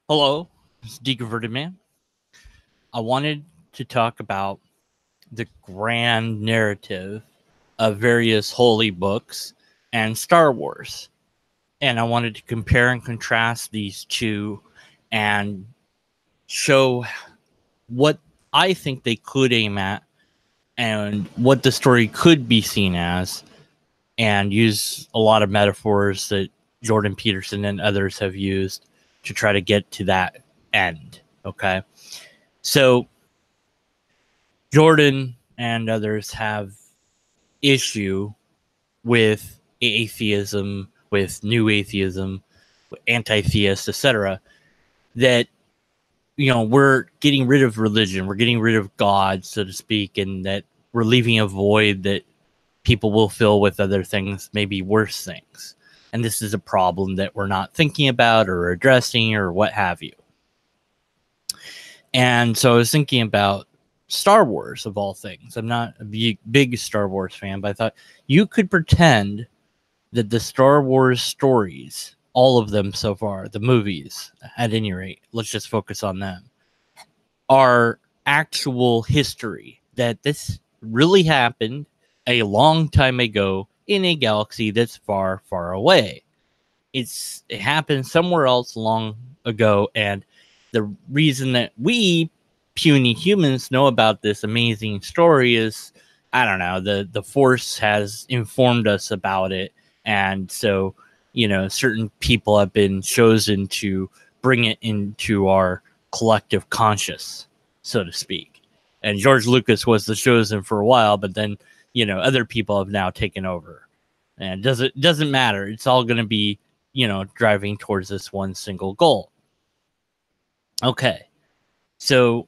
Hello, this is Deconverted Man. I wanted to talk about the grand narrative of various holy books and Star Wars. And I wanted to compare and contrast these two and show what I think they could aim at and what the story could be seen as, and use a lot of metaphors that Jordan Peterson and others have used to try to get to that end. Okay. So Jordan and others have issue with atheism, with new atheism, anti-theist, etc. That we're getting rid of religion, we're getting rid of God, so to speak, and that we're leaving a void that people will fill with other things, maybe worse things. And this is a problem that we're not thinking about or addressing or what have you. And so I was thinking about Star Wars, of all things. I'm not a big Star Wars fan, but I thought you could pretend that the Star Wars stories, all of them so far, the movies, at any rate, let's just focus on them, are actual history. That this really happened a long time ago in a galaxy that's far, far away. It happened somewhere else long ago, and the reason that we puny humans know about this amazing story is, I don't know, the Force has informed us about it, and so certain people have been chosen to bring it into our collective conscious, so to speak. And George Lucas was the chosen for a while, but then other people have now taken over, and doesn't matter. It's all going to be driving towards this one single goal. Okay, so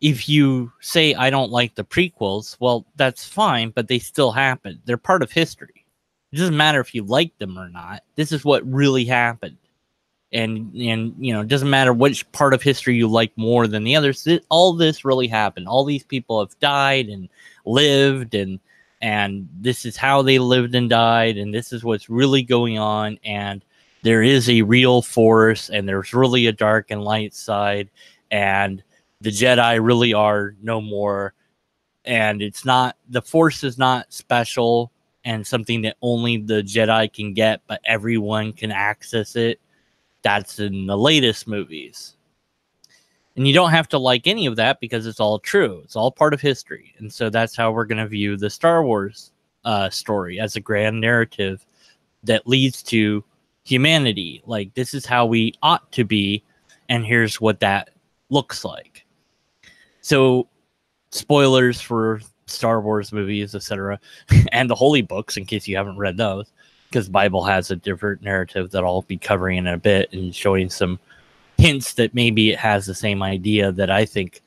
if you say I don't like the prequels, well, that's fine, but they still happen. They're part of history. It doesn't matter if you like them or not. This is what really happened. And it doesn't matter which part of history you like more than the others. All this really happened. All these people have died and lived, and this is how they lived and died, and this is what's really going on, and there is a real force, and there's really a dark and light side, and the Jedi really are no more, and it's not, the Force is not special and something that only the Jedi can get, but everyone can access it. That's in the latest movies. And you don't have to like any of that because it's all true. It's all part of history. And so that's how we're going to view the Star Wars story, as a grand narrative that leads to humanity. Like, this is how we ought to be, and here's what that looks like. So, spoilers for Star Wars movies, etc., and the holy books, in case you haven't read those, because Bible has a different narrative that I'll be covering in a bit and showing some hints that maybe it has the same idea that I think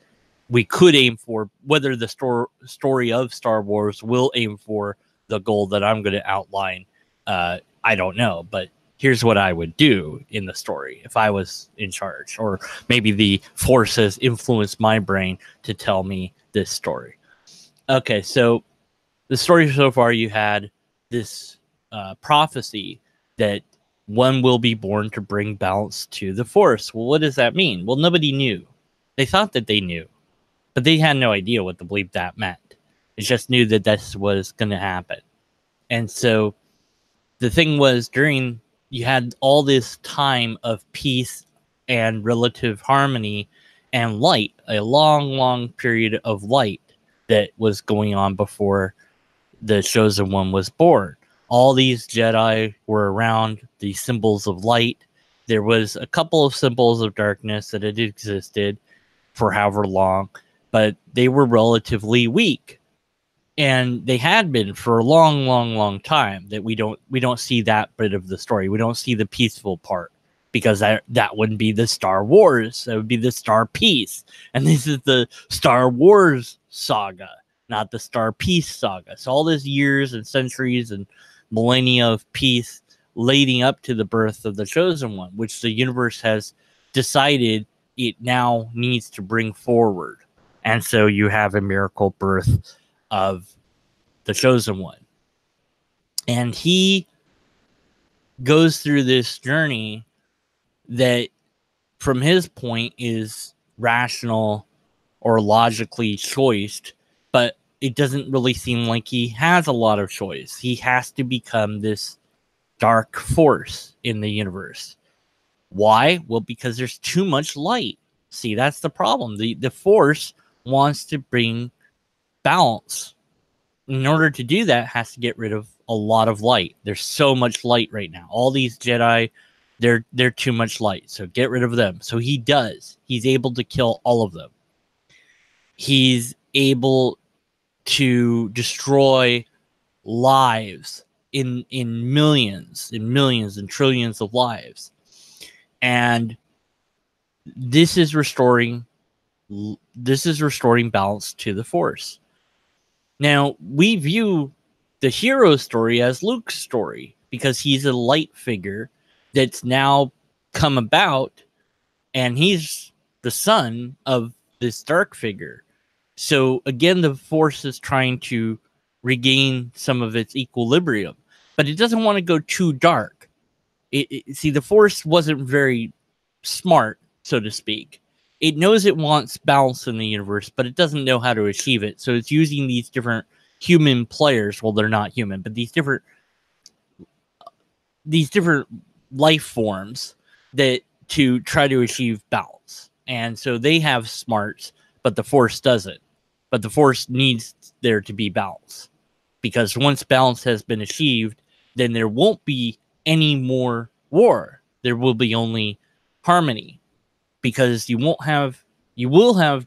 we could aim for. Whether the story of Star Wars will aim for the goal that I'm going to outline, I don't know. But here's what I would do in the story if I was in charge, or maybe the Force has influenced my brain to tell me this story. Okay, so the story so far, you had this prophecy that one will be born to bring balance to the Force. Well, what does that mean? Well, nobody knew. They thought that they knew, but they had no idea what the bleep that meant. They just knew that this was going to happen. And so the thing was, you had all this time of peace and relative harmony and light, a long, long period of light that was going on before the chosen one was born. All these Jedi were around, the symbols of light. There was a couple of symbols of darkness that had existed for however long, but they were relatively weak. And they had been for a long, long, long time. That we don't see that bit of the story. We don't see the peaceful part, because that wouldn't be the Star Wars. That would be the Star Peace. And this is the Star Wars saga, not the Star Peace saga. So all these years and centuries and millennia of peace leading up to the birth of the chosen one, which the universe has decided it now needs to bring forward. And so you have a miracle birth of the chosen one. And he goes through this journey that from his point, is rational or logically choiced, but it doesn't really seem like he has a lot of choice. He has to become this dark force in the universe. Why? Well, because there's too much light. See, that's the problem. The force wants to bring balance. In order to do that, it has to get rid of a lot of light. There's so much light right now. All these Jedi, they're too much light. So get rid of them. So he does. He's able to kill all of them. He's able to destroy lives in millions and trillions of lives. And this is restoring balance to the Force. Now, we view the hero story as Luke's story because he's a light figure that's now come about, and he's the son of this dark figure. So again, the Force is trying to regain some of its equilibrium, but it doesn't want to go too dark. See, the Force wasn't very smart, so to speak. It knows it wants balance in the universe, but it doesn't know how to achieve it. So it's using these different human players. Well, they're not human, but these different life forms that to try to achieve balance. And so they have smarts, but the Force doesn't. But the Force needs there to be balance, because once balance has been achieved, then there won't be any more war. There will be only harmony, because you will have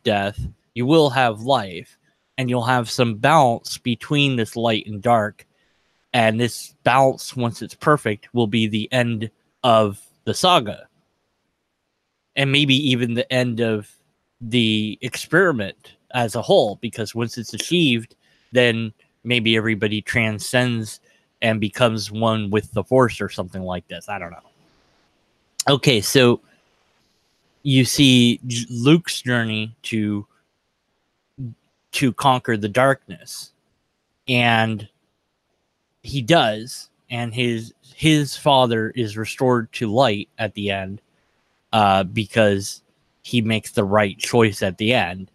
death, you will have life, and you'll have some balance between this light and dark. And this balance, once it's perfect, will be the end of the saga, and maybe even the end of the experiment as a whole, because once it's achieved, then maybe everybody transcends and becomes one with the Force or something like this. I don't know. Okay, so you see Luke's journey to conquer the darkness, and he does, and his father is restored to light at the end, because he makes the right choice at the end.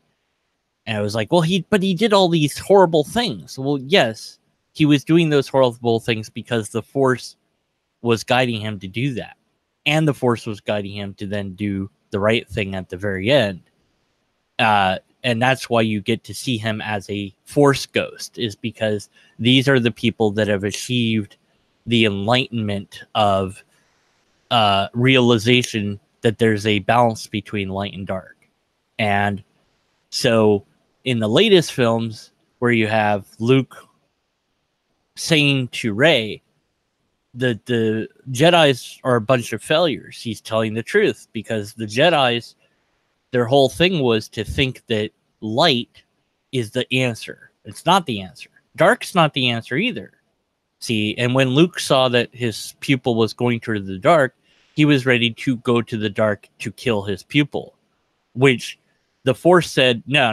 And I was like, well, he did all these horrible things. Well, yes, he was doing those horrible things because the Force was guiding him to do that, and the Force was guiding him to then do the right thing at the very end. And that's why you get to see him as a Force ghost, is because these are the people that have achieved the enlightenment of realization that there's a balance between light and dark. And so in the latest films, where you have Luke saying to Rey, the Jedis are a bunch of failures, he's telling the truth, because the Jedis, their whole thing was to think that light is the answer. It's not the answer. Dark's not the answer either. See, and when Luke saw that his pupil was going to the dark, he was ready to go to the dark to kill his pupil, which the Force said, no.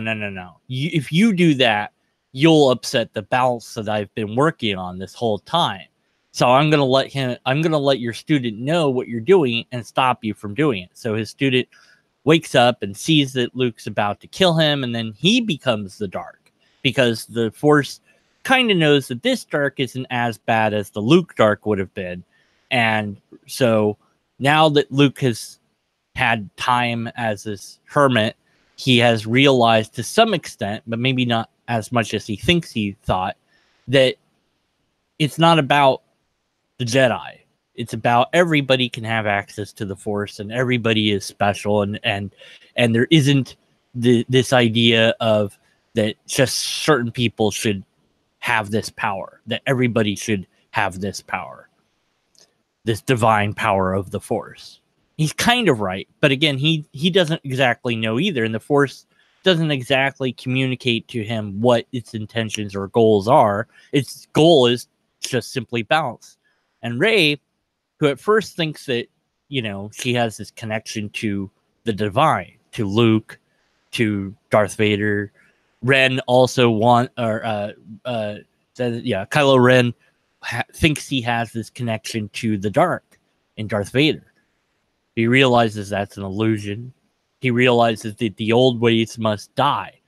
If you do that, you'll upset the balance that I've been working on this whole time. So I'm going to let your student know what you're doing and stop you from doing it. So his student wakes up and sees that Luke's about to kill him, and then he becomes the dark, because the Force kind of knows that this dark isn't as bad as the Luke dark would have been. And so now that Luke has had time as this hermit, he has realized to some extent, but maybe not as much as he thinks he thought, that it's not about the Jedi. It's about everybody can have access to the Force, and everybody is special, and there isn't this idea of that just certain people should have this power, that everybody should have this power, this divine power of the Force. He's kind of right, but again, he doesn't exactly know either, and the Force doesn't exactly communicate to him what its intentions or goals are. Its goal is just simply balance. And Rey, who at first thinks that, she has this connection to the divine, to Luke, to Darth Vader. Ren also Kylo Ren thinks he has this connection to the dark in Darth Vader, He realizes that's an illusion. He realizes that the old ways must die.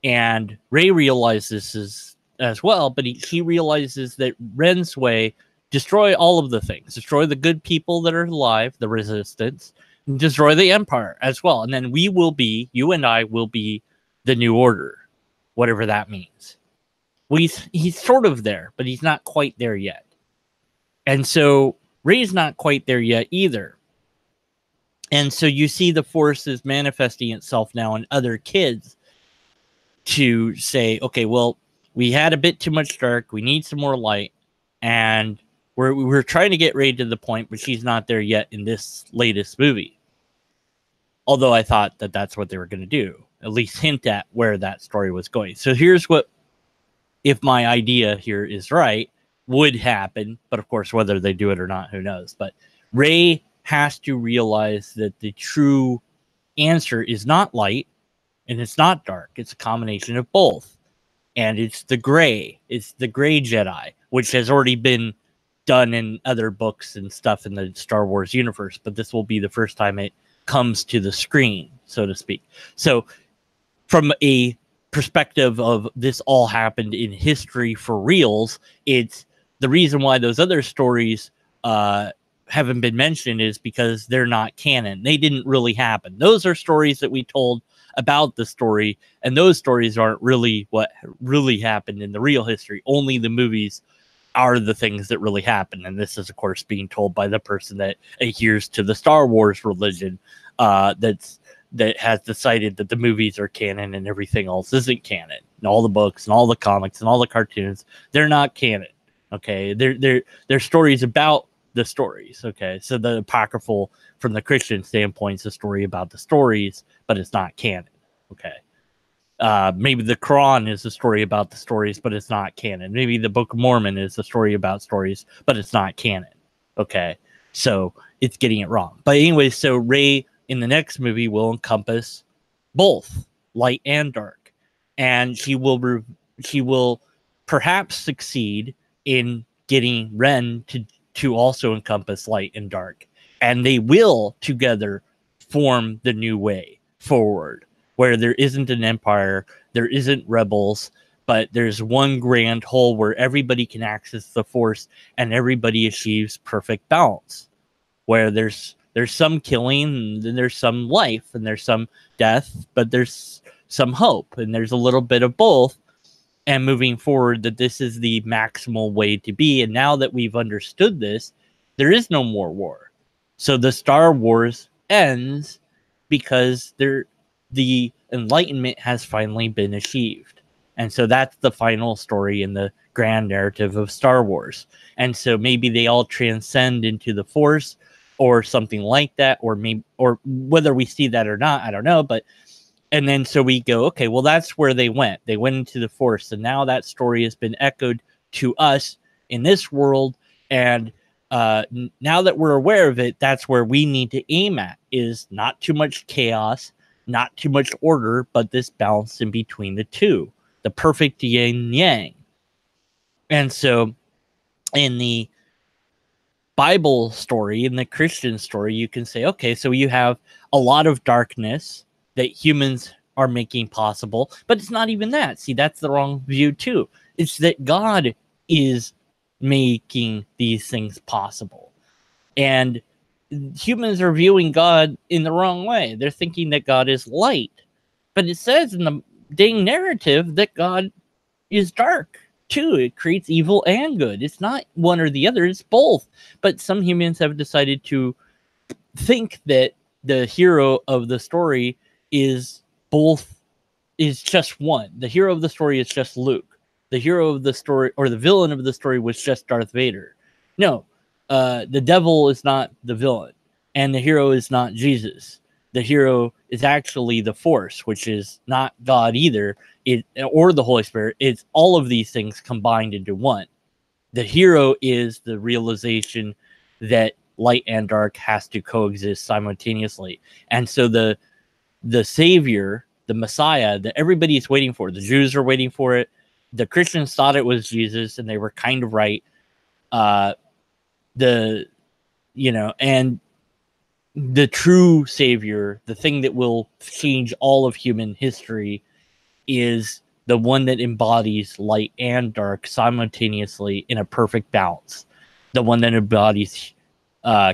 And Rey realizes this as well, but he realizes that Ren's way, destroy all of the things, destroy the good people that are alive, the resistance, and destroy the Empire as well. And then you and I will be the New Order, whatever that means. Well, he's sort of there, but he's not quite there yet. And so Rey's not quite there yet either. And so you see the Force is manifesting itself now in other kids to say, okay, well, we had a bit too much dark. We need some more light. And we're trying to get Rey to the point, but she's not there yet in this latest movie. Although I thought that that's what they were going to do, at least hint at where that story was going. So here's what, if my idea here is right, would happen. But of course, whether they do it or not, who knows. But Rey has to realize that the true answer is not light and it's not dark. It's a combination of both. And it's the gray. It's the gray Jedi, which has already been done in other books and stuff in the Star Wars universe. But this will be the first time it comes to the screen, so to speak. So from a perspective of this all happened in history for reals, it's the reason why those other stories haven't been mentioned is because they're not canon. They didn't really happen. Those are stories that we told about the story, and those stories aren't really what really happened in the real history. Only the movies are the things that really happen. And this is, of course, being told by the person that adheres to the Star Wars religion that has decided that the movies are canon and everything else isn't canon. And all the books and all the comics and all the cartoons, they're not canon. Okay, they're stories about the stories. Okay, so the apocryphal from the Christian standpoint is a story about the stories, but it's not canon. Okay, maybe the Quran is a story about the stories, but it's not canon. Maybe the Book of Mormon is a story about stories, but it's not canon. Okay, so it's getting it wrong. But anyway, so Rey in the next movie will encompass both light and dark, and she will perhaps succeed in getting Ren to also encompass light and dark, and they will together form the new way forward, where there isn't an empire, there isn't rebels, but there's one grand whole where everybody can access the Force and everybody achieves perfect balance, where there's some killing and then there's some life and there's some death, but there's some hope and there's a little bit of both. And moving forward, that this is the maximal way to be. And now that we've understood this, there is no more war. So the Star Wars ends because the Enlightenment has finally been achieved. And so that's the final story in the grand narrative of Star Wars. And so maybe they all transcend into the Force or something like that, or maybe, or whether we see that or not, I don't know. But and then so we go, okay, well, that's where they went. They went into the Force. And now that story has been echoed to us in this world. And now that we're aware of it, that's where we need to aim at, is not too much chaos, not too much order, but this balance in between the two, the perfect yin yang. And so in the Bible story, in the Christian story, you can say, okay, so you have a lot of darkness that humans are making possible, but it's not even that. See, that's the wrong view too. It's that God is making these things possible. And humans are viewing God in the wrong way. They're thinking that God is light. But it says in the dang narrative that God is dark too. It creates evil and good. It's not one or the other, it's both. But some humans have decided to think that the hero of the story is just one. The hero of the story is just Luke. The hero of the story, or the villain of the story, was just Darth Vader. No, the devil is not the villain, and the hero is not Jesus. The hero is actually the Force, which is not God either, or the Holy Spirit. It's all of these things combined into one. The hero is the realization that light and dark has to coexist simultaneously. And so the Savior, the Messiah that everybody's waiting for, the Jews are waiting for it. The Christians thought it was Jesus, and they were kind of right. And the true savior, the thing that will change all of human history, is the one that embodies light and dark simultaneously in a perfect balance. The one that embodies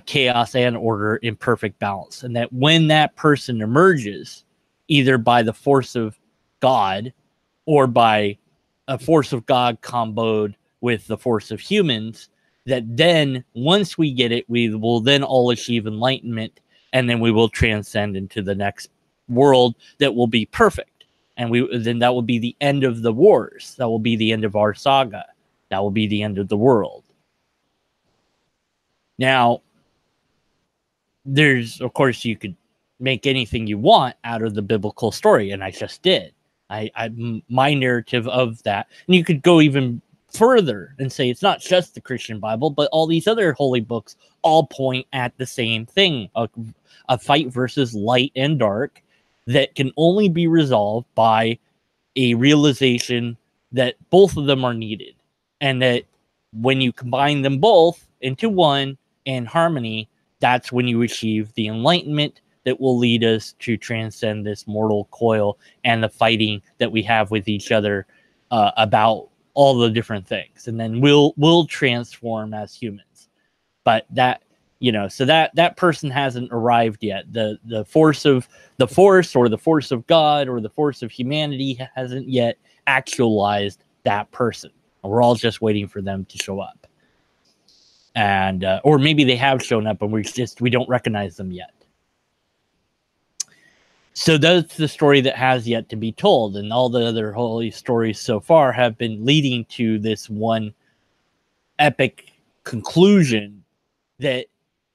chaos and order in perfect balance. And that when that person emerges, either by the force of God or by a force of God comboed with the force of humans, that then once we get it, we will then all achieve enlightenment, and then we will transcend into the next world that will be perfect. And then that will be the end of the wars. That will be the end of our saga. That will be the end of the world. Now, there's, of course, you could make anything you want out of the biblical story, and I just did. My narrative of that, and you could go even further and say it's not just the Christian Bible, but all these other holy books all point at the same thing: a fight versus light and dark that can only be resolved by a realization that both of them are needed, and that when you combine them both into one in harmony, that's when you achieve the enlightenment that will lead us to transcend this mortal coil and the fighting that we have with each other about all the different things, and then we'll transform as humans. But that, so that person hasn't arrived yet. The force of the force, or the force of God, or the force of humanity hasn't yet actualized that person. We're all just waiting for them to show up. And or maybe they have shown up and we don't recognize them yet. So that's the story that has yet to be told, and all the other holy stories so far have been leading to this one epic conclusion that,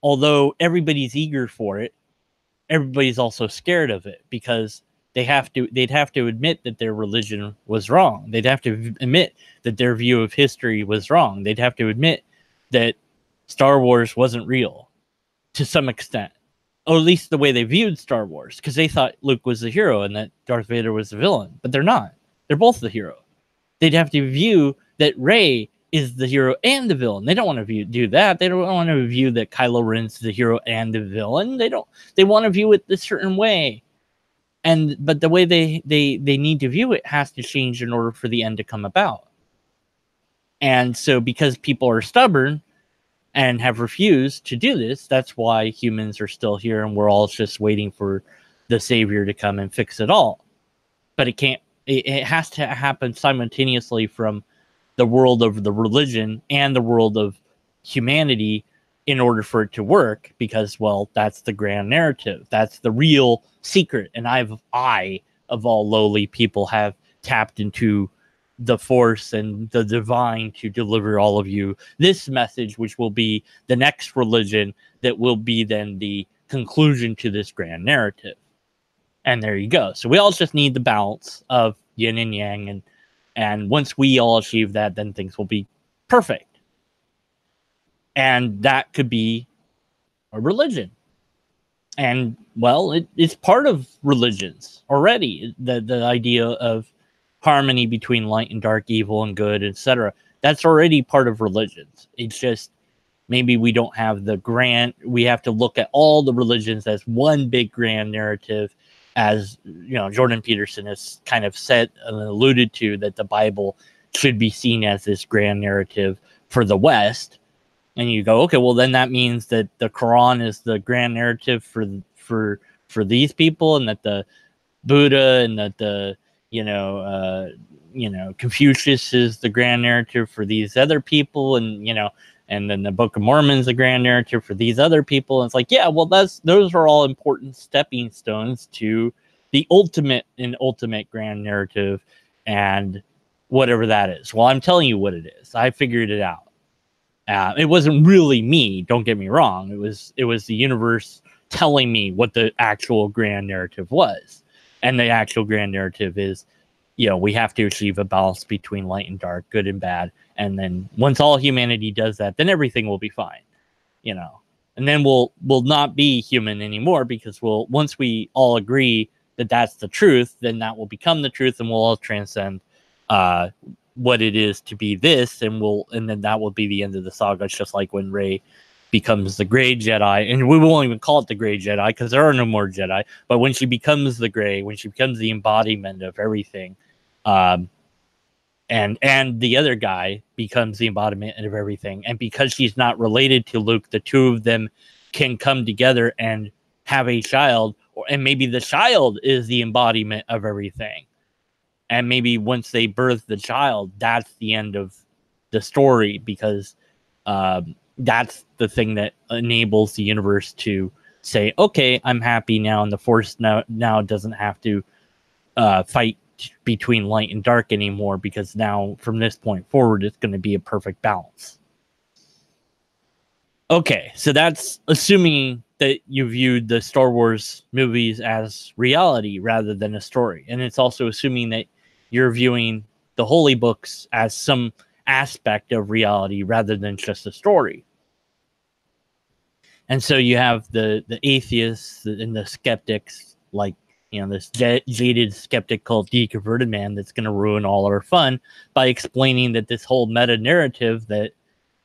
although everybody's eager for it, everybody's also scared of it, because they'd have to admit that their religion was wrong. They'd have to admit that their view of history was wrong. They'd have to admit that Star Wars wasn't real to some extent, or at least the way they viewed Star Wars, because they thought Luke was the hero and that Darth Vader was the villain, but they're not. They're both the hero. They'd have to view that Rey is the hero and the villain. They don't want to do that. They don't want to view that Kylo Ren's the hero and the villain. They want to view it a certain way. But the way they need to view it has to change in order for the end to come about. And so, because people are stubborn and have refused to do this, that's why humans are still here, and we're all just waiting for the savior to come and fix it all. But it can't. It has to happen simultaneously from the world of the religion and the world of humanity in order for it to work, because, well, that's the grand narrative. That's the real secret. And I, of all lowly people, have tapped into the force and the divine to deliver all of you this message, which will be the next religion that will be then the conclusion to this grand narrative. And there you go. So we all just need the balance of yin and yang, and once we all achieve that, then things will be perfect. And that could be a religion. And, well, it's part of religions already, the idea of harmony between light and dark, evil and good, etc. That's already part of religions. It's just maybe we don't have we have to look at all the religions as one big grand narrative, as Jordan Peterson has kind of said and alluded to, that the Bible should be seen as this grand narrative for the West. And you go, okay, well, then that means that the Quran is the grand narrative for these people, and that the Buddha and that the Confucius is the grand narrative for these other people, and then the Book of Mormon is the grand narrative for these other people. And it's like, yeah, well, those are all important stepping stones to the ultimate grand narrative, and whatever that is. Well, I'm telling you what it is. I figured it out. It wasn't really me, don't get me wrong. It was the universe telling me what the actual grand narrative was. And the actual grand narrative is, we have to achieve a balance between light and dark, good and bad. And then once all humanity does that, then everything will be fine, and then we'll not be human anymore, because once we all agree that that's the truth, then that will become the truth, and we'll all transcend what it is to be this, and then that will be the end of the saga. It's just like when Rey becomes the gray Jedi, and we won't even call it the gray Jedi because there are no more Jedi. But when she becomes the gray, when she becomes the embodiment of everything, and the other guy becomes the embodiment of everything, and because she's not related to Luke, the two of them can come together and have a child, and maybe the child is the embodiment of everything. And maybe once they birth the child, that's the end of the story, because that's the thing that enables the universe to say, okay, I'm happy now, and the Force now doesn't have to fight between light and dark anymore, because now from this point forward, it's going to be a perfect balance. Okay, so that's assuming that you viewed the Star Wars movies as reality rather than a story. And it's also assuming that you're viewing the holy books as some aspect of reality rather than just a story. And so you have the atheists and the skeptics, like, you know, this jaded skeptic called Deconverted Man that's going to ruin all our fun by explaining that this whole meta narrative that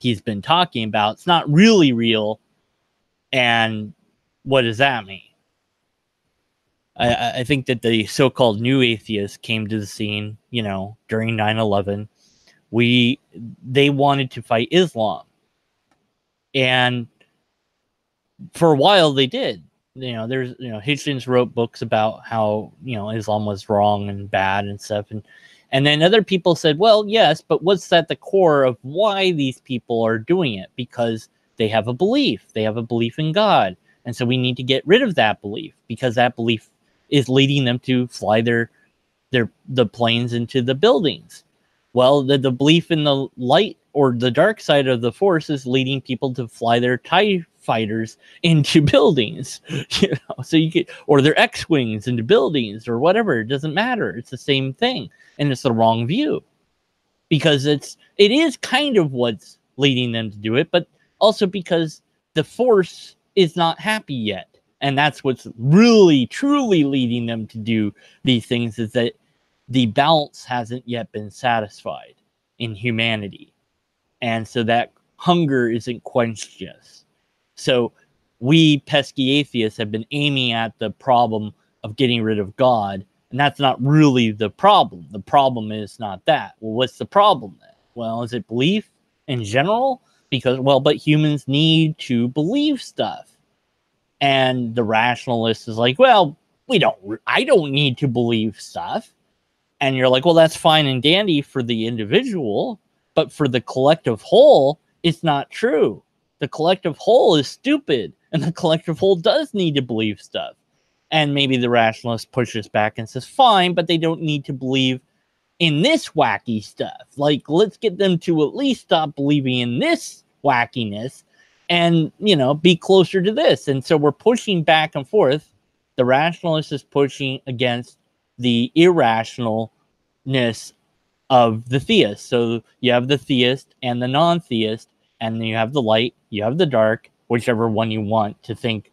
he's been talking about, it's not really real. And what does that mean? I think that the so-called new atheists came to the scene, you know, during 9/11. They wanted to fight Islam. And for a while they did. You know, there's, you know, Hitchens wrote books about how, you know, Islam was wrong and bad and stuff. And then other people said, well, yes, but what's at the core of why these people are doing it? Because they have a belief. They have a belief in God. And so we need to get rid of that belief, because that belief is leading them to fly the planes into the buildings. Well, the belief in the light or the dark side of the Force is leading people to fly their TIE fighters into buildings, you know, so you get, or their X-wings into buildings or whatever. It doesn't matter. It's the same thing. And it's the wrong view, because it is kind of what's leading them to do it, but also because the Force is not happy yet. And that's what's really, truly leading them to do these things, is that the balance hasn't yet been satisfied in humanity. And so that hunger isn't quenched yet. So we pesky atheists have been aiming at the problem of getting rid of God, and that's not really the problem. The problem is not that. Well, what's the problem then? Well, is it belief in general? Because, well, but humans need to believe stuff. And the rationalist is like, well, I don't need to believe stuff. And you're like, well, that's fine and dandy for the individual, but for the collective whole, it's not true. The collective whole is stupid, and the collective whole does need to believe stuff. And maybe the rationalist pushes back and says, fine, but they don't need to believe in this wacky stuff. Like, let's get them to at least stop believing in this wackiness and, you know, be closer to this. And so we're pushing back and forth. The rationalist is pushing against the irrationalness of the theist. So you have the theist and the non-theist, and then you have the light, you have the dark, whichever one you want to think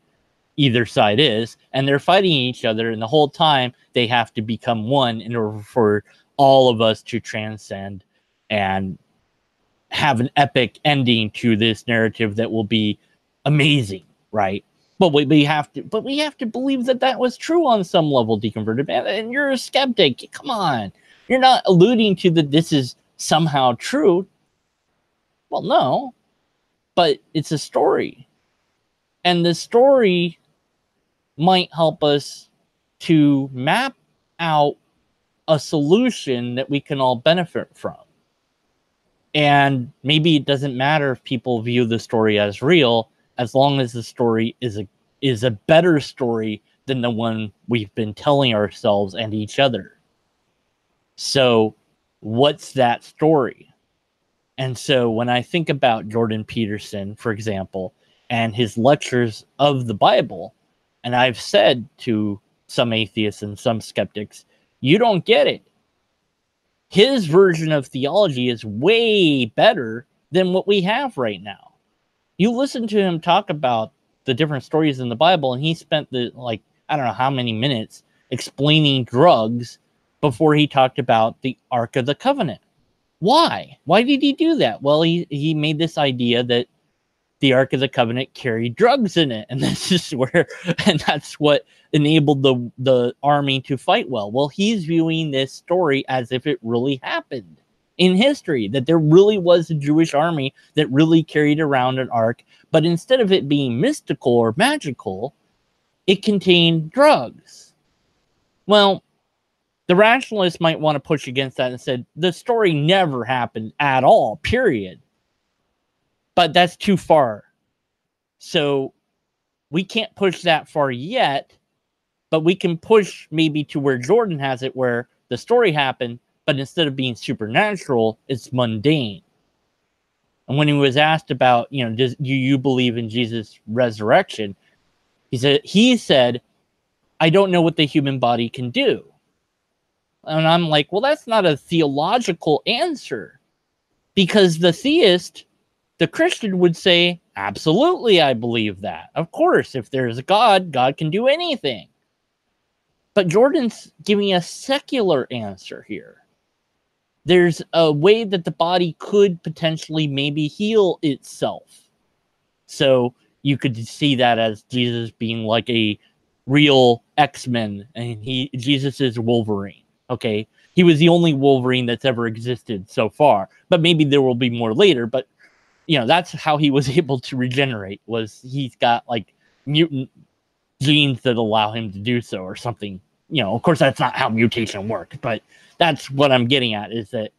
either side is, and they're fighting each other, and the whole time they have to become one in order for all of us to transcend and have an epic ending to this narrative that will be amazing, right? But we have to believe that was true on some level, Deconverted Man. And you're a skeptic. Come on. You're not alluding to that this is somehow true. Well, no. But it's a story. And the story might help us to map out a solution that we can all benefit from. And maybe it doesn't matter if people view the story as real, as long as the story is a better story than the one we've been telling ourselves and each other. So what's that story? And so when I think about Jordan Peterson, for example, and his lectures of the Bible, and I've said to some atheists and some skeptics, you don't get it. His version of theology is way better than what we have right now. You listen to him talk about the different stories in the Bible, and he spent I don't know how many minutes explaining drugs before he talked about the Ark of the Covenant. Why? Why did he do that? Well, he made this idea that the Ark of the Covenant carried drugs in it, and that's what enabled the army to fight well. Well, he's viewing this story as if it really happened in history, that there really was a Jewish army that really carried around an ark, but instead of it being mystical or magical, it contained drugs. Well, the rationalists might want to push against that and said the story never happened at all, period. But that's too far. So we can't push that far yet, but we can push maybe to where Jordan has it, where the story happened, but instead of being supernatural, it's mundane. And when he was asked about, do you believe in Jesus' resurrection? He said, I don't know what the human body can do. And I'm like, well, that's not a theological answer, because the theist, the Christian, would say, absolutely, I believe that. Of course, if there's a God, God can do anything. But Jordan's giving a secular answer here. There's a way that the body could potentially maybe heal itself. So you could see that as Jesus being like a real X-Men, and Jesus is Wolverine. Okay, he was the only Wolverine that's ever existed so far, but maybe there will be more later. But that's how he was able to regenerate, was he's got like mutant genes that allow him to do so or something. Of course, that's not how mutation works, but that's what I'm getting at, is that,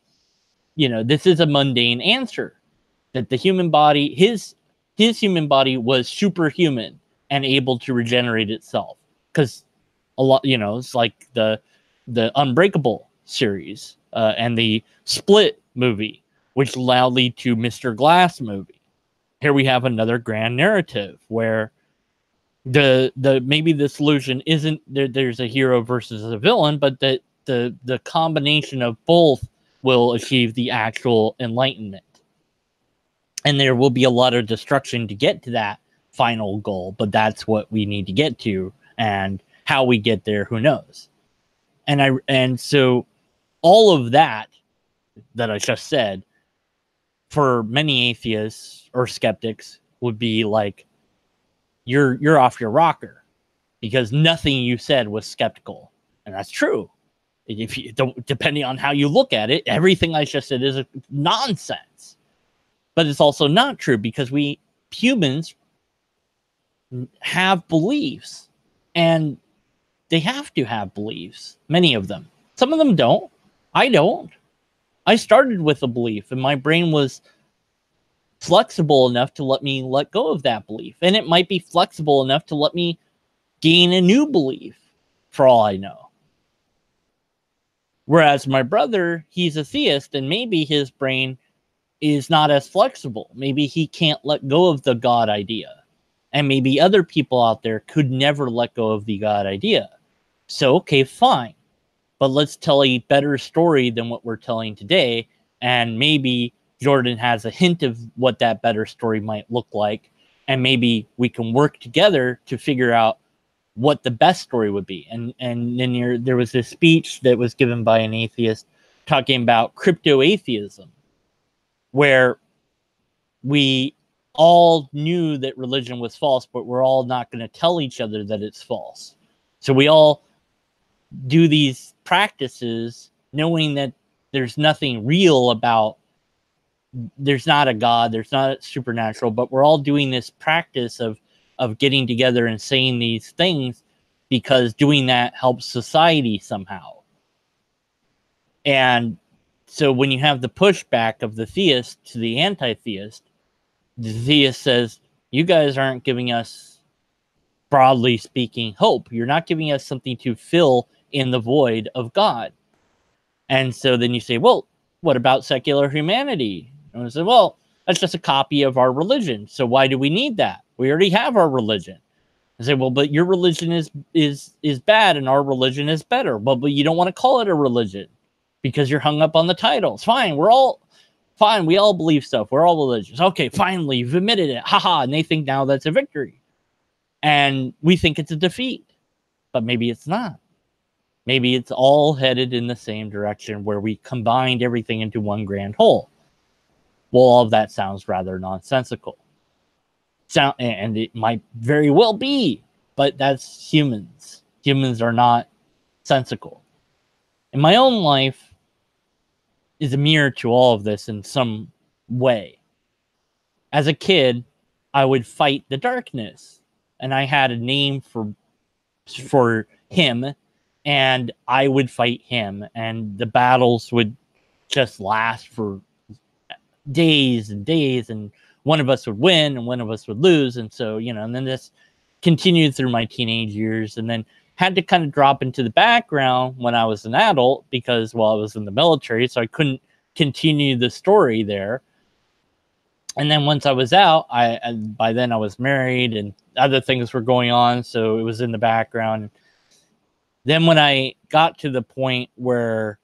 this is a mundane answer, that the human body, his human body was superhuman and able to regenerate itself. Because a lot, it's like the Unbreakable series and the Split movie, which allowed lead to Mr. Glass movie. Here we have another grand narrative where the maybe the solution isn't there's a hero versus a villain, but that the combination of both will achieve the actual enlightenment. And there will be a lot of destruction to get to that final goal, but that's what we need to get to, and how we get there, who knows. And so all of that I just said, for many atheists or skeptics, would be like, you're off your rocker, because nothing you said was skeptical. And that's true. If you depending on how you look at it, everything I just said is nonsense. But it's also not true, because we humans have beliefs, and they have to have beliefs. Many of them. Some of them don't. I don't. I started with a belief, and my brain was flexible enough to let me let go of that belief. And it might be flexible enough to let me gain a new belief, for all I know. Whereas my brother, he's a theist, and maybe his brain is not as flexible. Maybe he can't let go of the God idea. And maybe other people out there could never let go of the God idea. So, okay, fine. But let's tell a better story than what we're telling today. And maybe Jordan has a hint of what that better story might look like. And maybe we can work together to figure out what the best story would be. And then there was this speech that was given by an atheist talking about crypto-atheism, where we all knew that religion was false, but we're all not going to tell each other that it's false. So we all do these practices knowing that there's nothing real about, there's not a God, there's not a supernatural, but we're all doing this practice of getting together and saying these things, because doing that helps society somehow. And so when you have the pushback of the theist to the anti-theist, the theist says, you guys aren't giving us, broadly speaking, hope. You're not giving us something to fill in the void of God. And so then you say, well, what about secular humanity? And I say, well, that's just a copy of our religion. So why do we need that? We already have our religion. I say, well, but your religion is bad and our religion is better. Well, but you don't want to call it a religion because you're hung up on the titles. Fine, we all believe stuff. We're all religious. Okay, finally, you've admitted it. Haha. And they think now that's a victory. And we think it's a defeat. But maybe it's not. Maybe it's all headed in the same direction, where we combined everything into one grand whole. Well, all of that sounds rather nonsensical. and it might very well be, but that's humans. Humans are not sensical. And my own life is a mirror to all of this in some way. As a kid, I would fight the darkness, and I had a name for him, and I would fight him, and the battles would just last for days and days, and one of us would win and one of us would lose. And so, and then this continued through my teenage years, and then had to kind of drop into the background when I was an adult because, well, I was in the military, so I couldn't continue the story there. And then once I was out, by then I was married and other things were going on, so it was in the background. Then when I got to the point where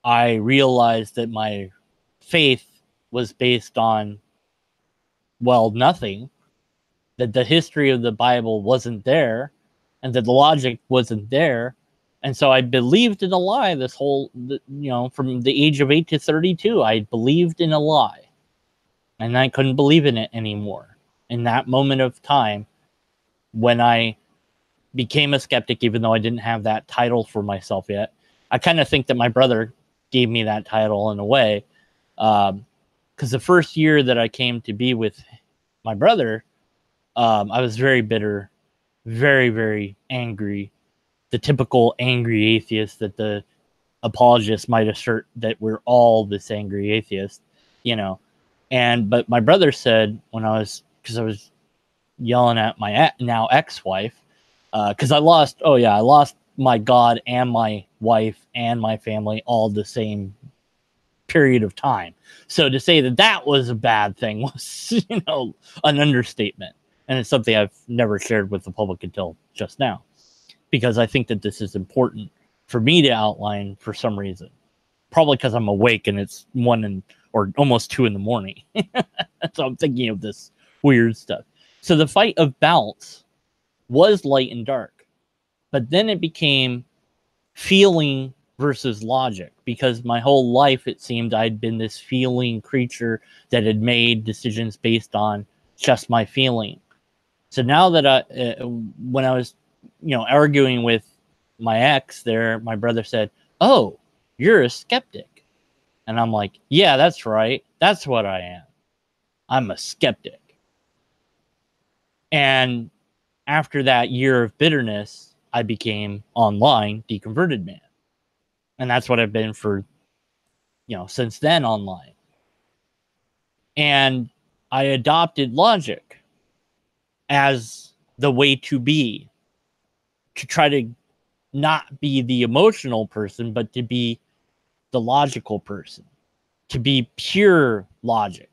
I realized that my faith was based on, well, nothing, that the history of the Bible wasn't there, and that the logic wasn't there, and so I believed in a lie this whole, from the age of 8 to 32, I believed in a lie. And I couldn't believe in it anymore. In that moment of time, when I became a skeptic, even though I didn't have that title for myself yet, I kind of think that my brother gave me that title in a way. Because the first year that I came to be with my brother, I was very bitter, very, very angry. The typical angry atheist that the apologists might assert that we're all this angry atheist, but my brother said because I was yelling at my now ex-wife, because I lost my God and my wife and my family all the same period of time. So to say that was a bad thing was, an understatement. And it's something I've never shared with the public until just now, because I think that this is important for me to outline for some reason. Probably because I'm awake and it's 1 or almost 2 in the morning. So I'm thinking of this weird stuff. So the fight of balance was light and dark, but then it became feeling versus logic, because my whole life it seemed I'd been this feeling creature that had made decisions based on just my feeling. So now that when I was, arguing with my ex there, my brother said, "Oh, you're a skeptic." And I'm like, "Yeah, that's right. That's what I am. I'm a skeptic." And after that year of bitterness, I became online deconverted man. And that's what I've been for, since then online. And I adopted logic as the way to be, to try to not be the emotional person, but to be the logical person, to be pure logic.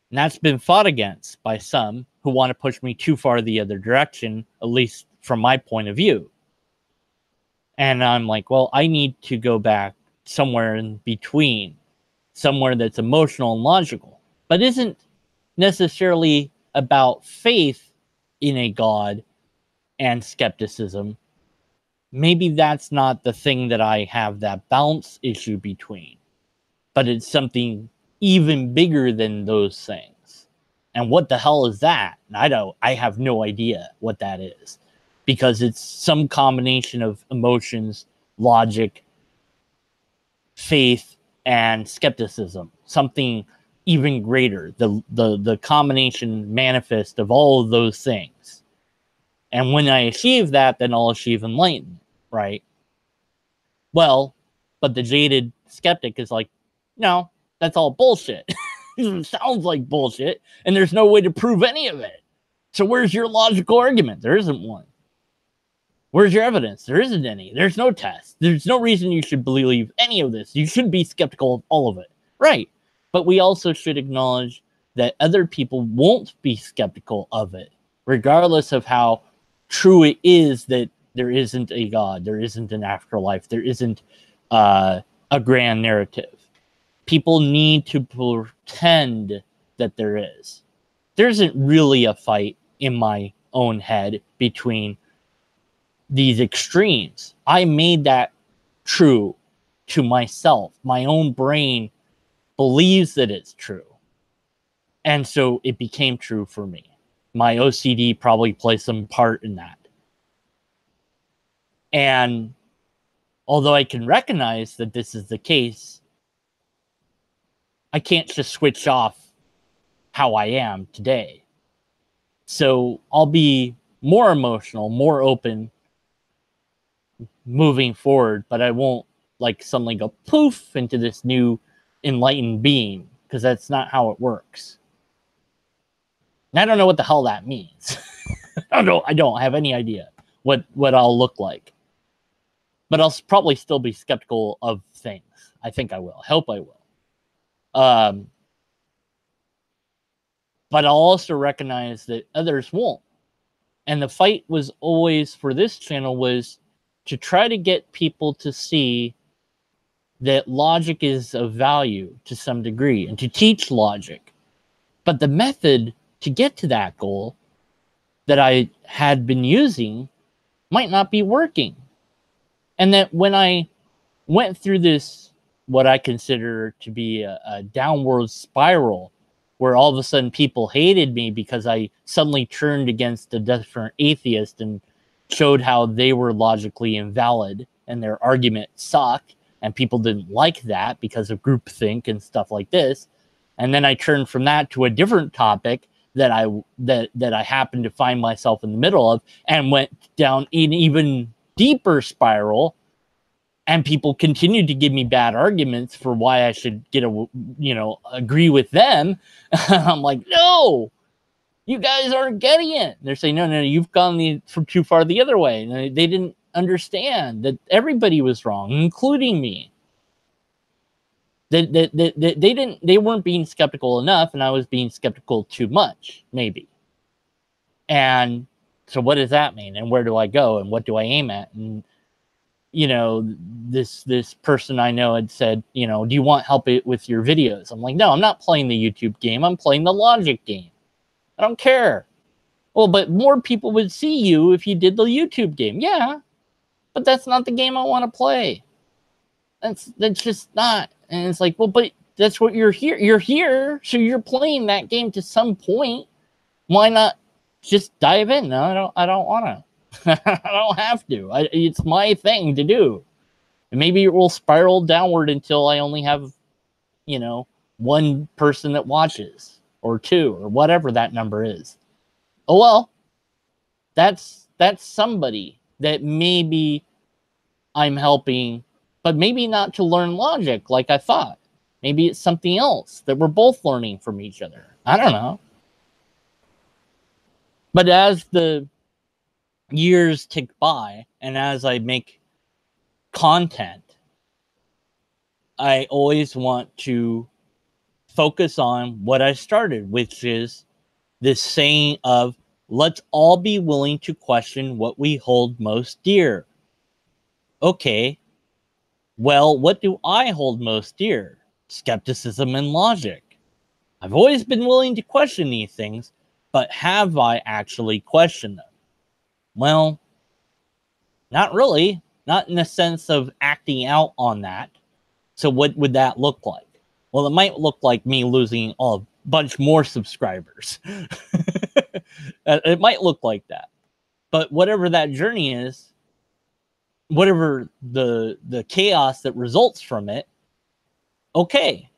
And that's been fought against by some who want to push me too far the other direction, at least from my point of view. And I'm like, well, I need to go back somewhere in between, somewhere that's emotional and logical, but isn't necessarily about faith in a God and skepticism. Maybe that's not the thing that I have that balance issue between, but it's something even bigger than those things. And what the hell is that? I have no idea what that is, because it's some combination of emotions, logic, faith, and skepticism, something even greater, the combination manifest of all of those things. And when I achieve that, then I'll achieve enlightenment, right? Well, but the jaded skeptic is like, no, that's all bullshit. It sounds like bullshit, and there's no way to prove any of it. So where's your logical argument? There isn't one. Where's your evidence? There isn't any. There's no test. There's no reason you should believe any of this. You should be skeptical of all of it. Right. But we also should acknowledge that other people won't be skeptical of it, regardless of how true it is that there isn't a God, there isn't an afterlife, there isn't a grand narrative. People need to pretend that there is. There isn't really a fight in my own head between these extremes. I made that true to myself. My own brain believes that it's true. And so it became true for me. My OCD probably plays some part in that. And although I can recognize that this is the case, I can't just switch off how I am today. So I'll be more emotional, more open moving forward, but I won't like suddenly go poof into this new enlightened being, because that's not how it works. And I don't know what the hell that means. I don't have any idea what I'll look like. But I'll probably still be skeptical of things. I think I will. I hope I will. But I'll also recognize that others won't. And the fight was always, for this channel, was to try to get people to see that logic is of value to some degree and to teach logic. But the method to get to that goal that I had been using might not be working. And that when I went through this, what I consider to be a downward spiral, where all of a sudden people hated me because I suddenly turned against a different atheist and showed how they were logically invalid and their argument sucked, and people didn't like that because of groupthink and stuff like this. And then I turned from that to a different topic that I happened to find myself in the middle of, and went down an even deeper spiral. And people continued to give me bad arguments for why I should agree with them. I'm like, no, you guys aren't getting it. They're saying, no, you've gone too far the other way. And they didn't understand that everybody was wrong, including me. They weren't being skeptical enough, and I was being skeptical too much, maybe. And so what does that mean? And where do I go? And what do I aim at? And this person I know had said, do you want help with your videos? I'm like, no, I'm not playing the YouTube game. I'm playing the logic game. I don't care. Well, but more people would see you if you did the YouTube game. Yeah, but that's not the game I want to play. That's just not. And it's like, well, but that's what you're here. You're here, so you're playing that game to some point. Why not just dive in? No, I don't want to. I don't have to. It's my thing to do. And maybe it will spiral downward until I only have, one person that watches, or two, or whatever that number is. Oh well, that's somebody that maybe I'm helping, but maybe not to learn logic like I thought. Maybe it's something else that we're both learning from each other. I don't know. But as the years tick by, and as I make content, I always want to focus on what I started, which is this saying of, let's all be willing to question what we hold most dear. Okay, well, what do I hold most dear? Skepticism and logic. I've always been willing to question these things, but have I actually questioned them? Well, not really. Not in the sense of acting out on that. So what would that look like? Well, it might look like me losing a bunch more subscribers. It might look like that. But whatever that journey is, whatever the chaos that results from it, okay.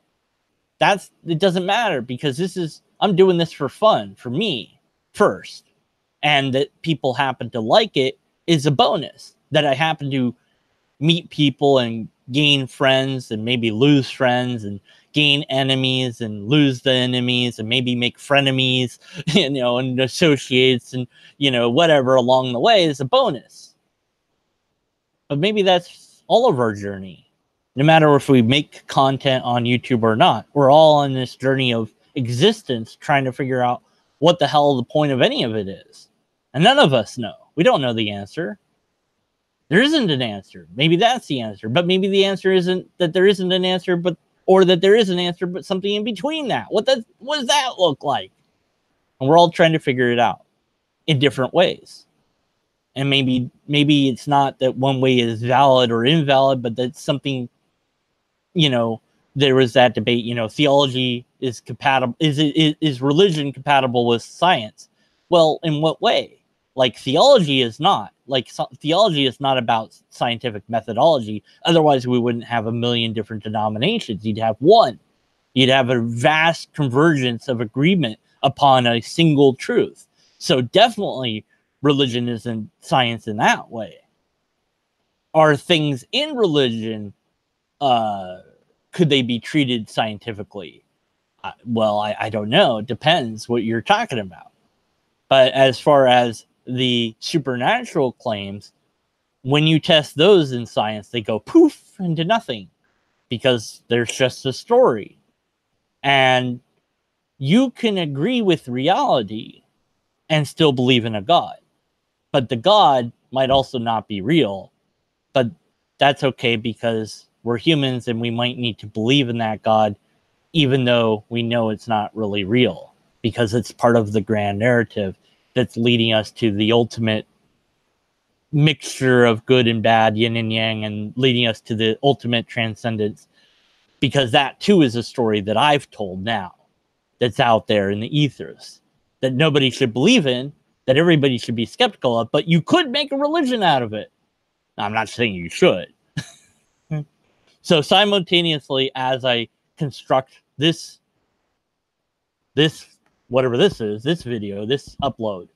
It doesn't matter, because I'm doing this for fun, for me first. And that people happen to like it is a bonus. That I happen to meet people and gain friends, and maybe lose friends, and gain enemies and lose the enemies, and maybe make frenemies, and associates, and whatever along the way is a bonus. But maybe that's all of our journey. No matter if we make content on YouTube or not, we're all on this journey of existence trying to figure out what the hell the point of any of it is. And none of us know. We don't know the answer. There isn't an answer. Maybe that's the answer. But maybe the answer isn't that there isn't an answer, or that there is an answer, but something in between that. What does that look like? And we're all trying to figure it out in different ways. And maybe it's not that one way is valid or invalid, but that something, there was that debate, theology is compatible. Is religion compatible with science? Well, in what way? Like, theology is not. Like, theology is not about scientific methodology. Otherwise, we wouldn't have a million different denominations. You'd have one. You'd have a vast convergence of agreement upon a single truth. So definitely religion isn't science in that way. Are things in religion, could they be treated scientifically? Well, I don't know. It depends what you're talking about. But as far as the supernatural claims, when you test those in science, they go poof into nothing because there's just a story. And you can agree with reality and still believe in a God. But the God might also not be real. But that's okay because we're humans and we might need to believe in that God, even though we know it's not really real, because it's part of the grand narrative that's leading us to the ultimate mixture of good and bad, yin and yang, and leading us to the ultimate transcendence. Because that too is a story that I've told now, that's out there in the ethers, that nobody should believe in, that everybody should be skeptical of, but you could make a religion out of it. Now, I'm not saying you should. So simultaneously, as I construct this whatever this is, this video, this upload,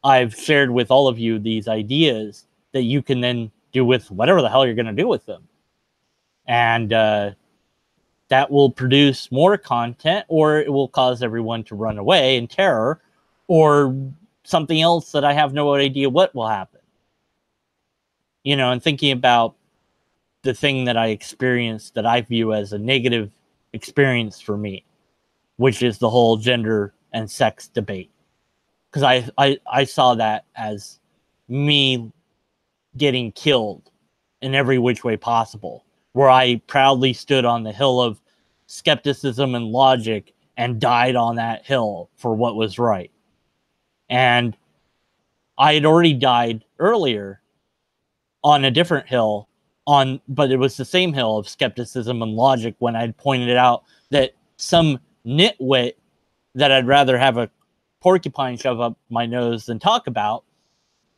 I've shared with all of you these ideas that you can then do with whatever the hell you're going to do with them. And that will produce more content, or it will cause everyone to run away in terror, or something else that I have no idea what will happen. And thinking about the thing that I experienced that I view as a negative experience for me, which is the whole gender and sex debate. Because I saw that as me getting killed in every which way possible, where I proudly stood on the hill of skepticism and logic and died on that hill for what was right. And I had already died earlier on a different hill, but it was the same hill of skepticism and logic, when I'd pointed out that some nitwit that I'd rather have a porcupine shove up my nose than talk about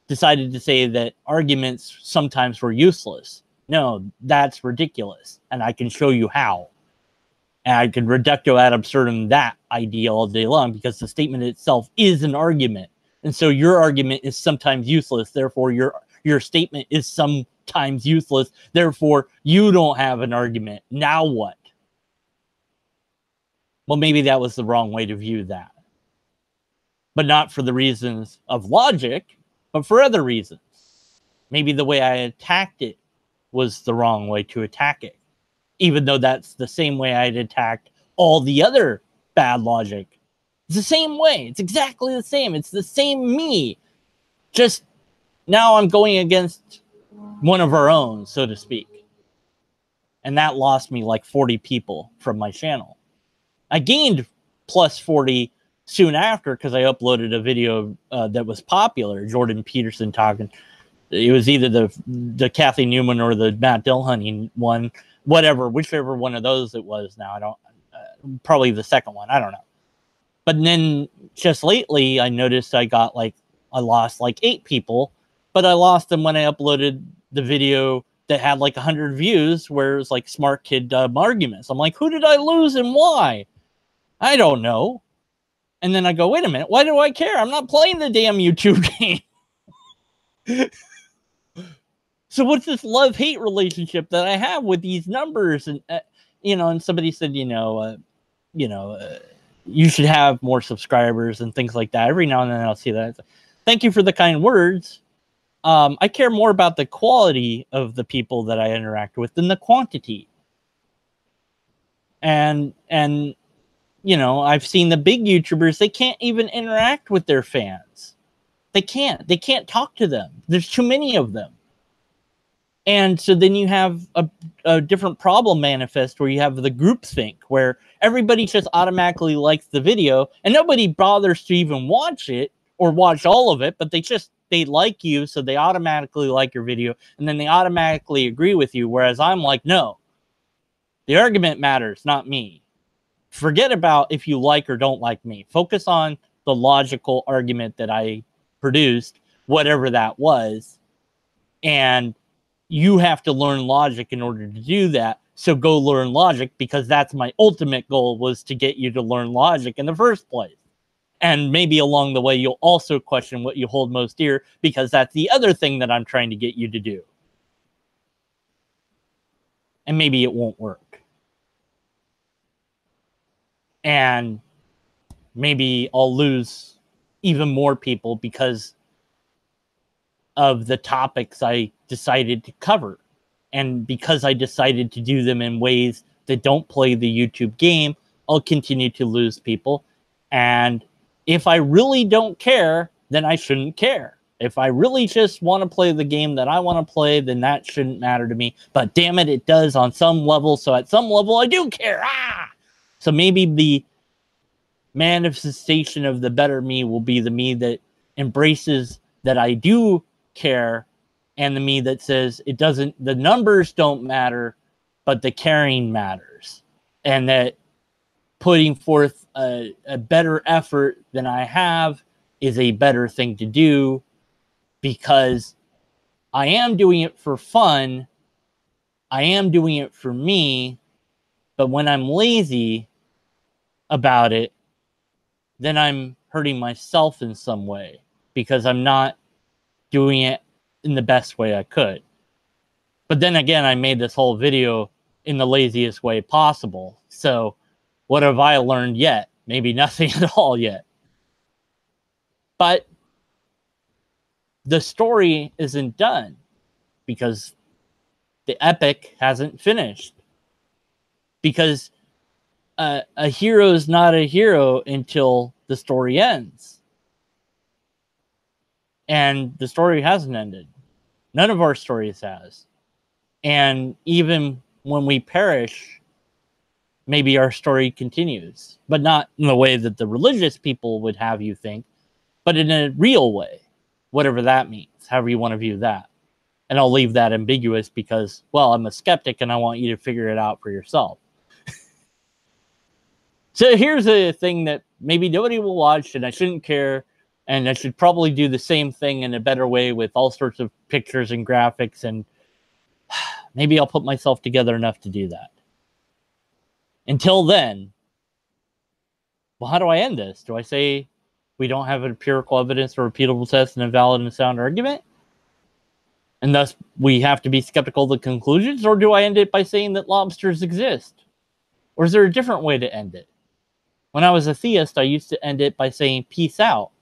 decided to say that arguments sometimes were useless. No, that's ridiculous. And I can show you how. And I could reducto ad absurdum that idea all day long, because the statement itself is an argument. And so your argument is sometimes useless. Therefore, your statement is sometimes useless. Therefore, you don't have an argument. Now what? Well, maybe that was the wrong way to view that. But not for the reasons of logic, but for other reasons. Maybe the way I attacked it was the wrong way to attack it, even though that's the same way I'd attacked all the other bad logic. It's the same way. It's exactly the same. It's the same me. Just now I'm going against one of our own, so to speak. And that lost me like 40 people from my channel. I gained plus 40 soon after, because I uploaded a video that was popular, Jordan Peterson talking. It was either the Kathy Newman or the Matt Dillhunty one, whichever one of those it was. Now I don't, probably the second one. I don't know. But then just lately, I noticed I lost like 8 people, but I lost them when I uploaded the video that had like 100 views, where it was like smart kid arguments. I'm like, who did I lose and why? I don't know. And then I go, wait a minute, why do I care? I'm not playing the damn YouTube game. So what's this love-hate relationship that I have with these numbers? And, and somebody said, you should have more subscribers and things like that. Every now and then I'll see that. Thank you for the kind words. I care more about the quality of the people that I interact with than the quantity. And I've seen the big YouTubers, they can't even interact with their fans. They can't talk to them. There's too many of them. And so then you have a different problem manifest, where you have the groupthink, where everybody just automatically likes the video and nobody bothers to even watch it or watch all of it, but they like you, so they automatically like your video, and then they automatically agree with you. Whereas I'm like, no, The argument matters, not me. Forget about if you like or don't like me. Focus on the logical argument that I produced, whatever that was. And you have to learn logic in order to do that. So go learn logic, because that's my ultimate goal, was to get you to learn logic in the first place. And maybe along the way, you'll also question what you hold most dear, because that's the other thing that I'm trying to get you to do. And maybe it won't work. And maybe I'll lose even more people because of the topics I decided to cover. And because I decided to do them in ways that don't play the YouTube game, I'll continue to lose people. And if I really don't care, then I shouldn't care. If I really just want to play the game that I want to play, then that shouldn't matter to me. But damn it, it does on some level. So at some level, I do care. So maybe the manifestation of the better me will be the me that embraces that I do care, and the me that says it doesn't, the numbers don't matter, but the caring matters. And that putting forth a better effort than I have is a better thing to do, because I am doing it for fun. I am doing it for me. But when I'm lazy about it, then I'm hurting myself in some way, because I'm not doing it in the best way I could. But then again, I made this whole video in the laziest way possible. So what have I learned yet? Maybe nothing at all yet. But the story isn't done, because the epic hasn't finished. Because a hero is not a hero until the story ends. And the story hasn't ended. None of our stories has. And even when we perish, maybe our story continues. But not in the way that the religious people would have you think, but in a real way. Whatever that means, however you want to view that. And I'll leave that ambiguous because, well, I'm a skeptic and I want you to figure it out for yourself. So here's a thing that maybe nobody will watch, and I shouldn't care, and I should probably do the same thing in a better way with all sorts of pictures and graphics, and maybe I'll put myself together enough to do that. Until then, well, how do I end this? Do I say we don't have empirical evidence or repeatable tests and a valid and sound argument, and thus we have to be skeptical of the conclusions? Or do I end it by saying that lobsters exist? Or is there a different way to end it? When I was a theist, I used to end it by saying peace out.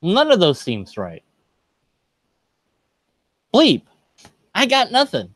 None of those seems right. Bleep. I got nothing.